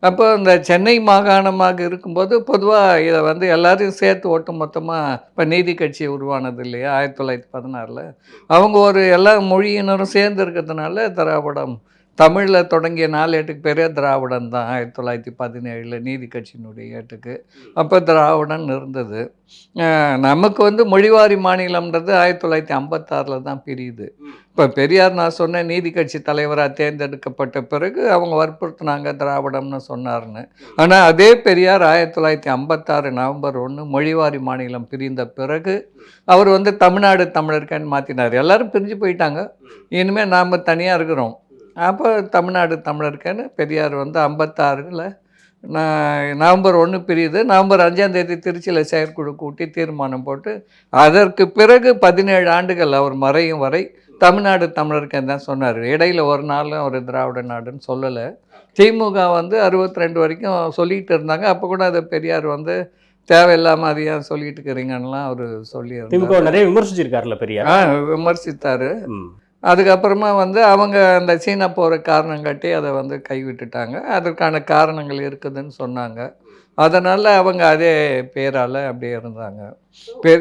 அப்போ இந்த சென்னை மாகாணமாக இருக்கும்போது, பொதுவா இத வந்து எல்லாரையும் சேர்த்து ஒட்டுமொத்தமா இப்ப நீதி கட்சி உருவானது இல்லையா? 1916ல. அவங்க ஒரு எல்லா மொழியினரும் சேர்ந்து இருக்கிறதுனால திராவிடம். தமிழ்ல தொடங்கிய நாளேட்டுக்கு பேரே திராவிடன் தான். 1917ல நீதி கட்சியினுடைய ஏட்டுக்கு. அப்ப திராவிடன் இருந்தது. நமக்கு வந்து மொழிவாரி மாநிலம்ன்றது 1956ல தான் பிரியுது. இப்ப பெரியார் நான் சொன்னேன் நீதி கட்சி தலைவரா தேர்ந்தெடுக்கப்பட்ட பிறகு அவங்க வற்புறுத்துனாங்க திராவிடம்னு சொன்னாருன்னு. ஆனா அதே பெரியார் 1956 நவம்பர் 1 மொழிவாரி மாநிலம் பிரிந்த பிறகு, அவர் வந்து தமிழ்நாடு தமிழர்கன்னு மாத்தினாரு. எல்லாரும் பிரிஞ்சு போயிட்டாங்க. இனிமே நாம தனியா இருக்கிறோம். அப்ப தமிழ்நாடு தமிழர்கன்னு பெரியார் வந்து 56ல நவம்பர் 1 பிரியுது. நவம்பர் 5ஆம் தேதி திருச்சியில செயற்குழு கூட்டி தீர்மானம் போட்டு, அதற்கு பிறகு 17 ஆண்டுகள் அவர் மறையும் வரை தமிழ்நாடு தமிழருக்கன் தான் சொன்னாரு. இடையில ஒரு நாளும் அவரு திராவிட நாடுன்னு சொல்லல. திமுக வந்து 62 வரைக்கும் சொல்லிட்டு இருந்தாங்க. அப்ப கூட அத பெரியார் வந்து தேவையில்லாம அத ஏன் சொல்லிட்டு இருக்கிறீங்கன்னுலாம் அவரு திமுக சொல்லியிருந்தாரு. நிறைய விமர்சிச்சிருக்காருல்ல பெரியார். ஆ விமர்சித்தாரு. ம். அதுக்கப்புறமா வந்து அவங்க அந்த சீனா போற காரணம் காட்டி அத வந்து கைவிட்டுட்டாங்க. அதற்கான காரணங்கள் இருக்குதுன்னு சொன்னாங்க. அதனால அவங்க அதே பேரால அப்படியே இருந்தாங்க. பெ